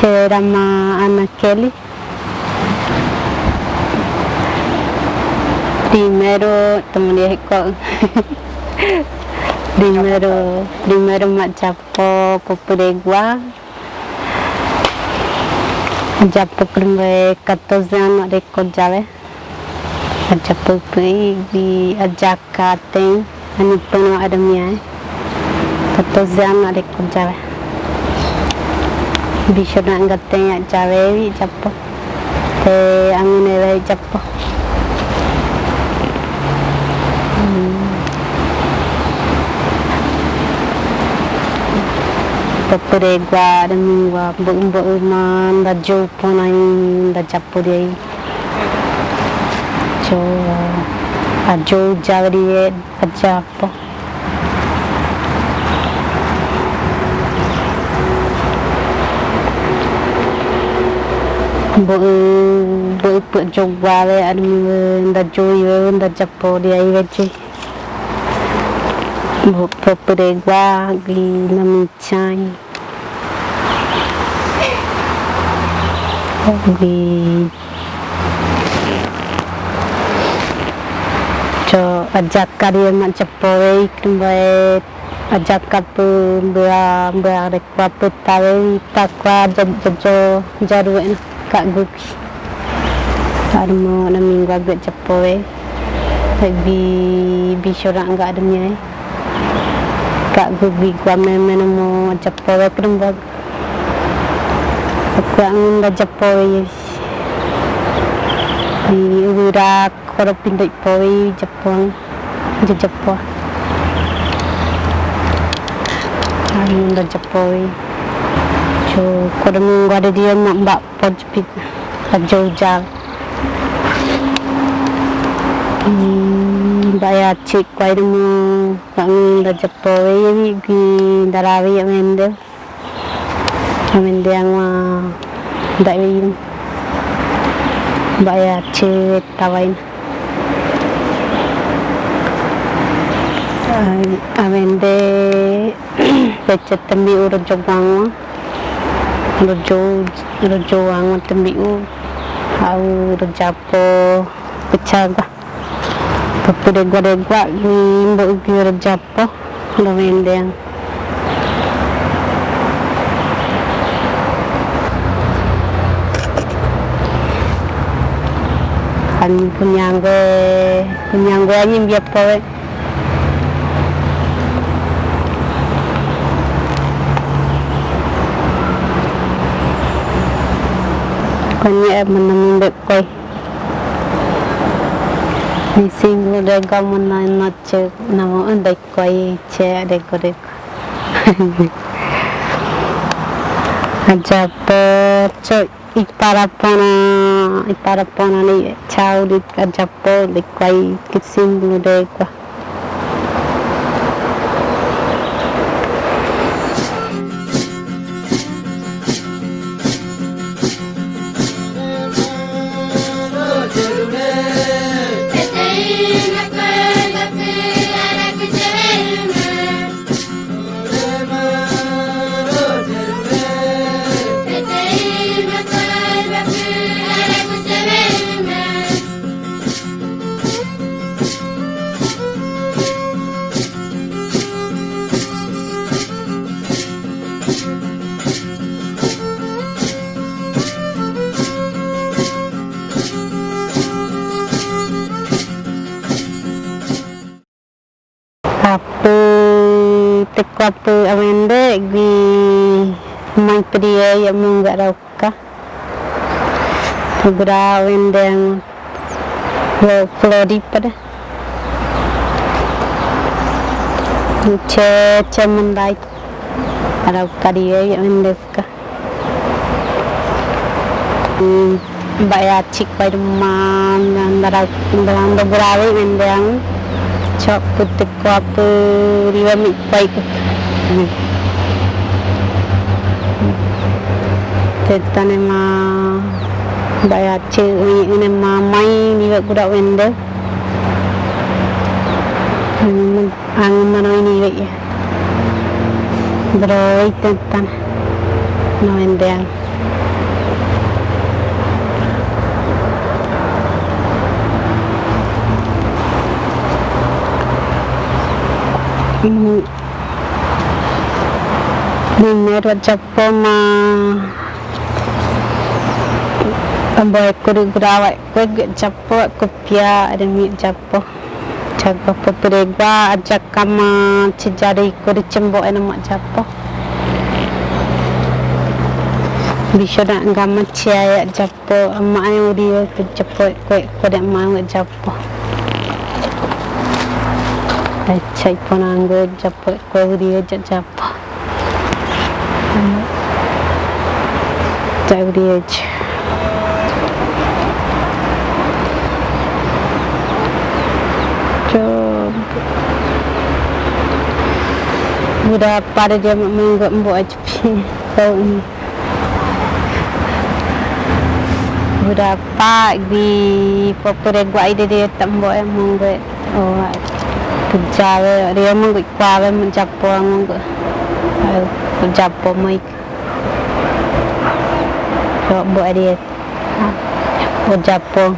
Nama Ana Keli. Primero macapo popuregua. Japo prime 14 anos de cojave. Japo pri ajaka tem ani pano adamia. 14 anos de cojave. Bisa nak ngateng jave japo. Te angine japo. Popuregua demingua bu man da jo ponai da japuri jo ajo javri japo bu jo wale adu da jo da japuri ai vechi popuregua gi namichai gi cho ajak karya macapoe kumbai ajak kapu bea rekwa putawe takwa jojo jaruen kak gupi armo na minggu agak capoe bi bisora enggak adanya kak gubi gua menemu capoe kumbai aku angin da capoe di ura koro pindai poe Jepang Jepang angin da capoe so koro minggu ada dia mbak pojpit jauh baya cik kwai demu angin da capoe gi darawi amende yang tak ingin bayar cek tawain amende pecet tembi rojo bang rojo ang tembi au rojapo pecaga popuregua imbo gi rojapo amende yang kan punyanggo aja biar poe kanya menemin koi di sini udah kamu nanya nama undai koi cek dek aja percok iparapona ni chau di kajapo di kai kisim de kwa apa amende gi mai pria yang menggarauka berau endang flori pada ce mendai arauka dia yang mendeka bayar cik pada man dan berau endang cok putih apa dia mik baik kita nema bayar cik ini mamai ni budak wende angin mana ini ya beroi tentang no vendían. Dinero capo mah ambil kudu berawat kudu capo kopia ada mi capo capo peperega ajak kama cijari kudu cembok nama capo bisa nak gama cia capo mak yang dia tu capo kudu mau capo cai ponanggo capo kudu dia capo cai dia udah pada dia membuat aja tahu ni udah pak di popere gua ide dia tambo yang membuat kerja dia membuat kuala mencapo mencapo mai buat dia mencapo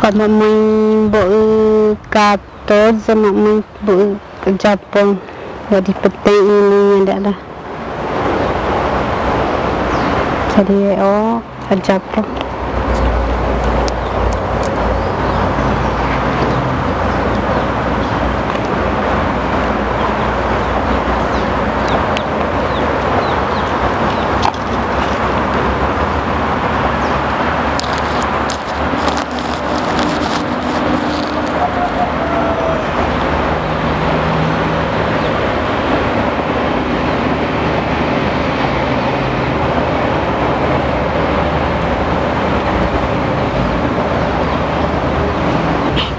kalau main buat kato sama main buat ke Jepun jadi petai ini ada lah jadi ke Jepun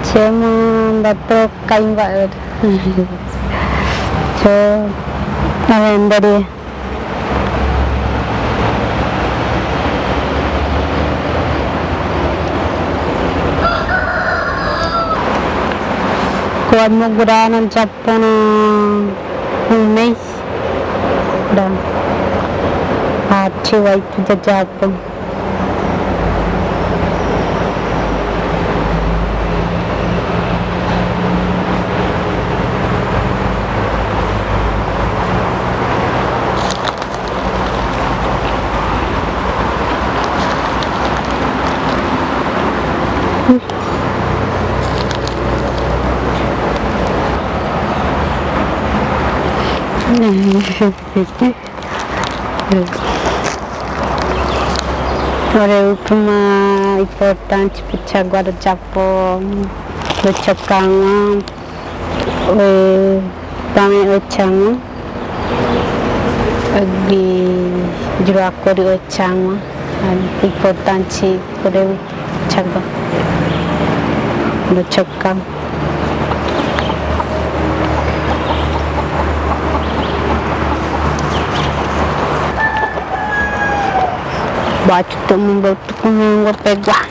cuma dapat kain baru so apa dari kuat mau Guarani Jepun mes dan cewek itu Jepun Ora, última importante para agora já pô do chocanga também o chama di juraco o chama importante para o chaga do chocanga bate todo mundo comigo pegar.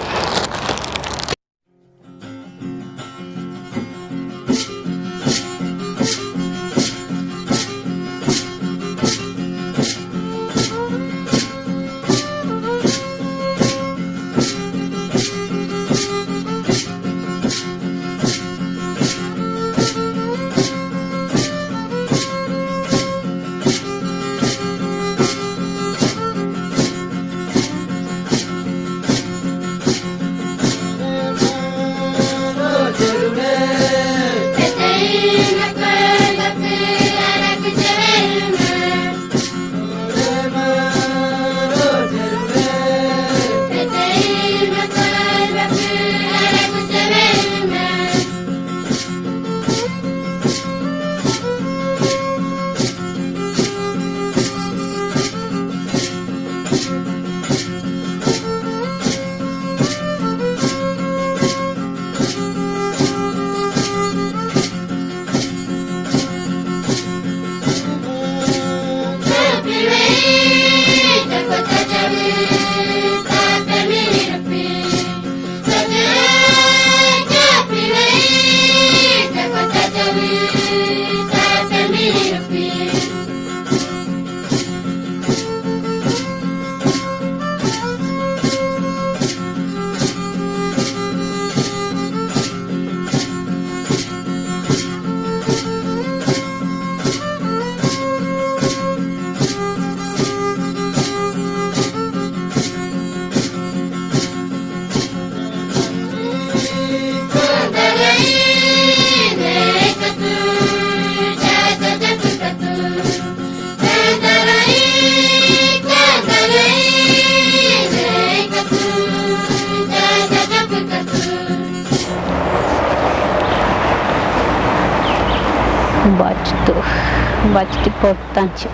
Bate importante.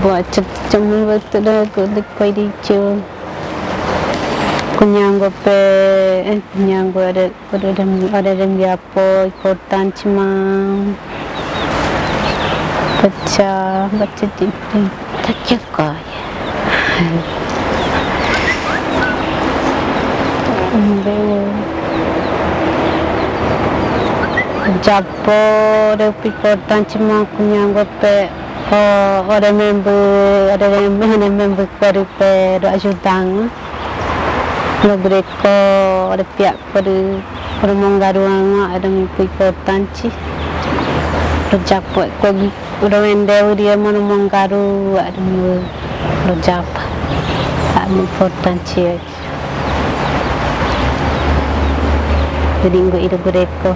Bate cuma betul dekat dia. Kunyango pe, kunyango ada apa importante mah. Baca di tak jaga. Japo de importante mah kunyango pe ada member baru pe ajudang no greco ada pihak pada menggaruang ada importante japo ko udah mendeu dia mana menggaru ada japa tak importante jadi enggak itu greco